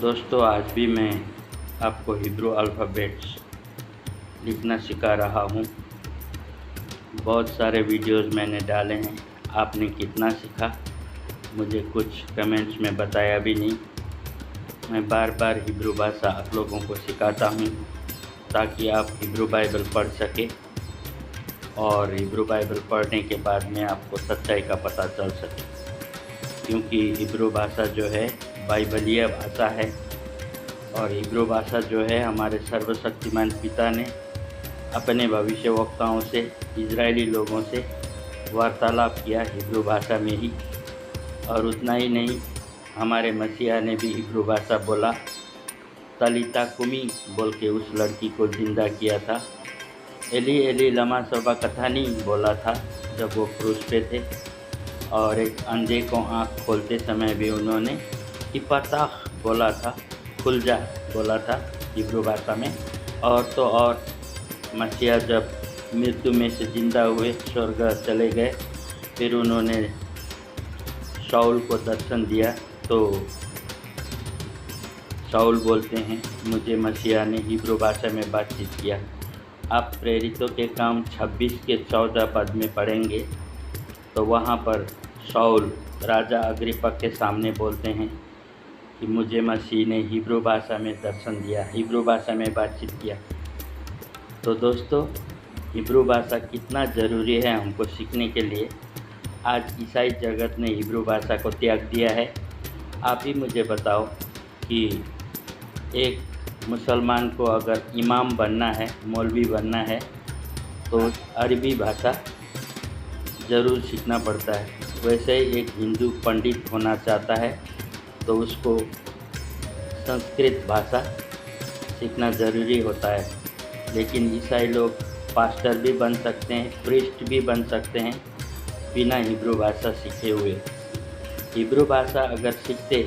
दोस्तों, आज भी मैं आपको हिब्रू अल्फ़ाबेट्स लिखना सिखा रहा हूँ। बहुत सारे वीडियोस मैंने डाले हैं। आपने कितना सीखा मुझे कुछ कमेंट्स में बताया भी नहीं। मैं बार बार हिब्रू भाषा आप लोगों को सिखाता हूँ ताकि आप हिब्रू बाइबल पढ़ सके और हिब्रू बाइबल पढ़ने के बाद में आपको सच्चाई का पता चल सके, क्योंकि हिब्रू भाषा जो है बाइबलीय भाषा है और हिब्रू भाषा जो है हमारे सर्वशक्तिमान पिता ने अपने भविष्यवक्ताओं से, इजरायली लोगों से वार्तालाप किया हिब्रू भाषा में ही। और उतना ही नहीं, हमारे मसीहा ने भी हिब्रू भाषा बोला। तलीता कुमी बोल के उस लड़की को जिंदा किया था। एली एली लमा सबक्तनी बोला था जब वो क्रूस पे थे। और एक अंधे को आँख खोलते समय भी उन्होंने इफ़ताह बोला था, खुल जा बोला था हिब्रू भाषा में। और तो और मसीहा जब मृत्यु में से जिंदा हुए, स्वर्ग चले गए, फिर उन्होंने शाऊल को दर्शन दिया तो शाऊल बोलते हैं मुझे मसीहा ने हिब्रू भाषा में बातचीत किया। आप प्रेरितों के काम 26 के 14 पद में पढ़ेंगे तो वहाँ पर शाऊल राजा अग्रिप्पा के सामने बोलते हैं कि मुझे मसीह ने हिब्रू भाषा में दर्शन दिया, हिब्रू भाषा में बातचीत किया। तो दोस्तों, हिब्रू भाषा कितना ज़रूरी है हमको सीखने के लिए। आज ईसाई जगत ने हिब्रू भाषा को त्याग दिया है। आप ही मुझे बताओ कि एक मुसलमान को अगर इमाम बनना है, मौलवी बनना है, तो अरबी भाषा ज़रूर सीखना पड़ता है। वैसे ही एक हिंदू पंडित होना चाहता है तो उसको संस्कृत भाषा सीखना ज़रूरी होता है। लेकिन ईसाई लोग पास्टर भी बन सकते हैं, प्रीस्ट भी बन सकते हैं बिना हिब्रू भाषा सीखे हुए। हिब्रू भाषा अगर सीखते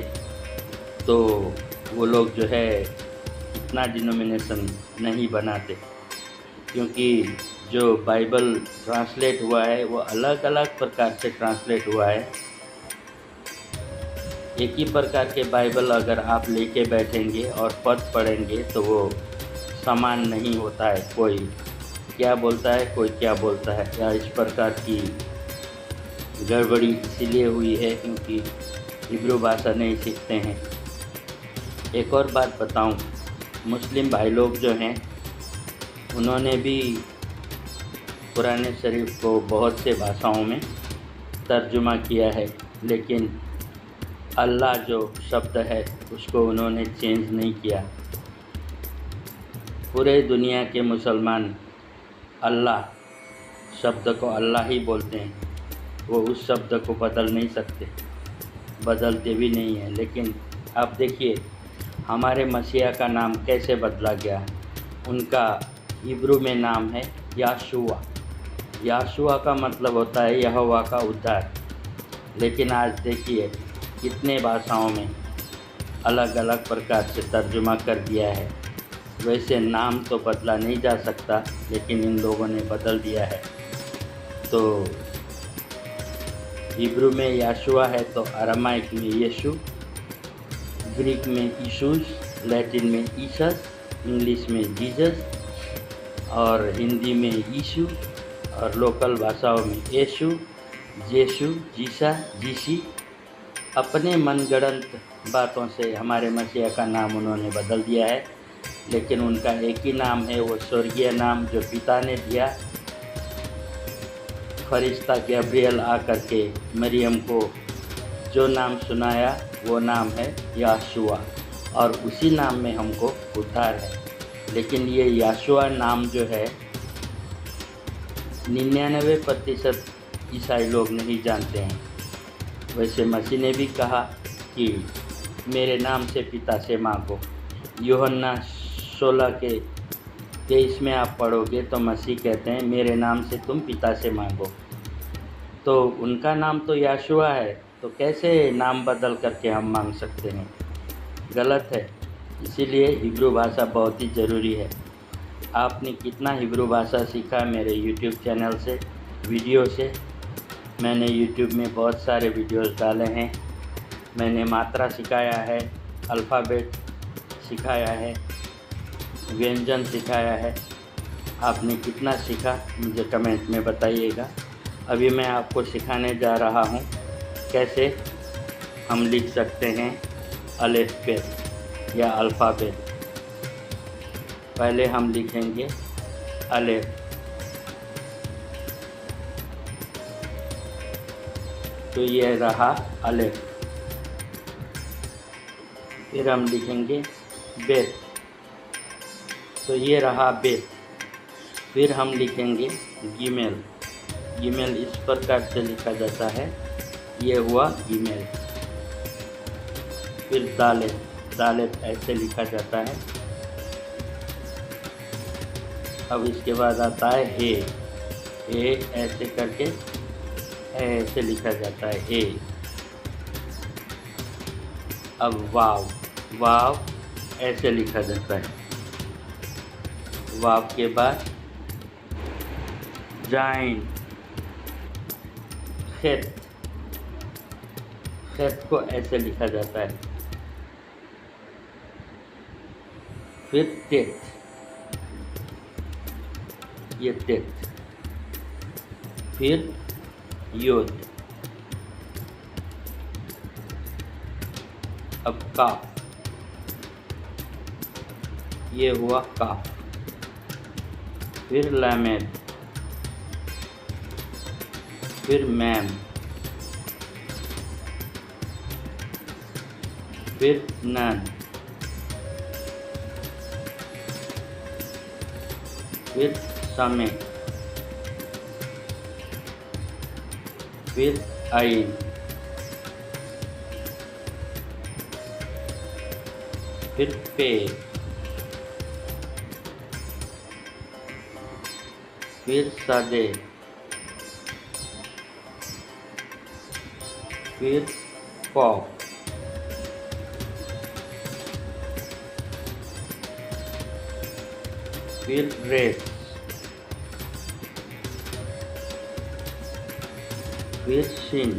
तो वो लोग जो है इतना डिनोमिनेशन नहीं बनाते, क्योंकि जो बाइबल ट्रांसलेट हुआ है वो अलग अलग प्रकार से ट्रांसलेट हुआ है। एक ही प्रकार के बाइबल अगर आप लेके बैठेंगे और पद पढ़ेंगे तो वो समान नहीं होता है। कोई क्या बोलता है, कोई क्या बोलता है, या इस प्रकार की गड़बड़ी इसीलिए हुई है क्योंकि हिब्रू भाषा नहीं सीखते हैं। एक और बात बताऊं, मुस्लिम भाई लोग जो हैं उन्होंने भी कुरान शरीफ को बहुत से भाषाओं में तर्जुमा किया है, लेकिन अल्लाह जो शब्द है उसको उन्होंने चेंज नहीं किया। पूरे दुनिया के मुसलमान अल्लाह शब्द को अल्लाह ही बोलते हैं, वो उस शब्द को बदल नहीं सकते, बदलते भी नहीं हैं। लेकिन आप देखिए हमारे मसीहा का नाम कैसे बदला गया है। उनका हिब्रू में नाम है याशुआ। याशुआ का मतलब होता है यहोवा का उद्धार। लेकिन आज देखिए कितने भाषाओं में अलग अलग प्रकार से तर्जुमा कर दिया है। वैसे नाम तो बदला नहीं जा सकता, लेकिन इन लोगों ने बदल दिया है। तो हिब्रू में याशुआ है तो अरामाइक में यीशु, ग्रीक में यीशुस, लैटिन में ईसस, इंग्लिश में जीसस और हिंदी में यीशु और लोकल भाषाओं में येशु, जेशु, जीसा, जीसी। अपने मनगढ़ंत बातों से हमारे मसीहा का नाम उन्होंने बदल दिया है, लेकिन उनका एक ही नाम है, वो स्वर्गीय नाम जो पिता ने दिया। फरिश्ता गैब्रियल आकर के मरियम को जो नाम सुनाया वो नाम है याशुआ, और उसी नाम में हमको उद्धार है। लेकिन ये याशुआ नाम जो है 99% ईसाई लोग नहीं जानते हैं। वैसे मसीह ने भी कहा कि मेरे नाम से पिता से मांगो। यूहन्ना 16 के 23 में आप पढ़ोगे तो मसीह कहते हैं मेरे नाम से तुम पिता से मांगो। तो उनका नाम तो याशुआ है, तो कैसे नाम बदल करके हम मांग सकते हैं? गलत है। इसीलिए हिब्रू भाषा बहुत ही ज़रूरी है। आपने कितना हिब्रू भाषा सीखा मेरे यूट्यूब चैनल से, वीडियो से? मैंने यूट्यूब में बहुत सारे वीडियोस डाले हैं। मैंने मात्रा सिखाया है, अल्फ़ाबेट सिखाया है, व्यंजन सिखाया है। आपने कितना सीखा मुझे कमेंट में बताइएगा। अभी मैं आपको सिखाने जा रहा हूँ कैसे हम लिख सकते हैं अल्फ़ाबेट या अल्फ़ाबेट। पहले हम लिखेंगे अलिफ, तो ये रहा अलिफ। फिर हम लिखेंगे बेत, तो ये रहा बेत। फिर हम लिखेंगे गिमेल, गिमेल इस प्रकार से लिखा जाता है, ये हुआ गिमेल। फिर दालेत, दालेत ऐसे लिखा जाता है। अब इसके बाद आता है हे ऐसे करके ऐसे लिखा जाता है हे। अब वाव, वाव ऐसे लिखा जाता है। वाव के बाद जाइन, खेत, खेत को ऐसे लिखा जाता है। फिर तेत, ये तेत। फिर योद। अब काफ, ये हुआ काफ। फिर लामेद, फिर मैम, फिर नन, फिर समय, फिर आइन, फिर पे, फिर सादे, फिर कॉफ, फिर रेस, फिर शिन,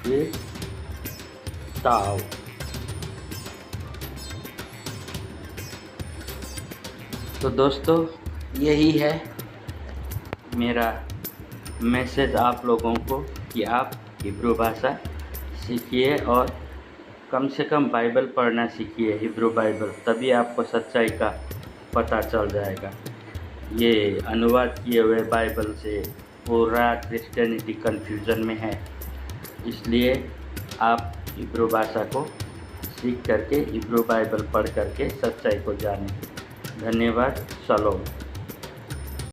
फिर ताव। तो दोस्तों यही है मेरा मैसेज आप लोगों को कि आप हिब्रू भाषा सीखिए और कम से कम बाइबल पढ़ना सीखिए, हिब्रू बाइबल, तभी आपको सच्चाई का पता चल जाएगा। ये अनुवाद किए हुए बाइबल से पूरा क्रिश्चियनिटी कन्फ्यूज़न में है, इसलिए आप हिब्रू भाषा को सीख करके हिब्रू बाइबल पढ़ करके सच्चाई को जानें। धन्यवाद। शलोम।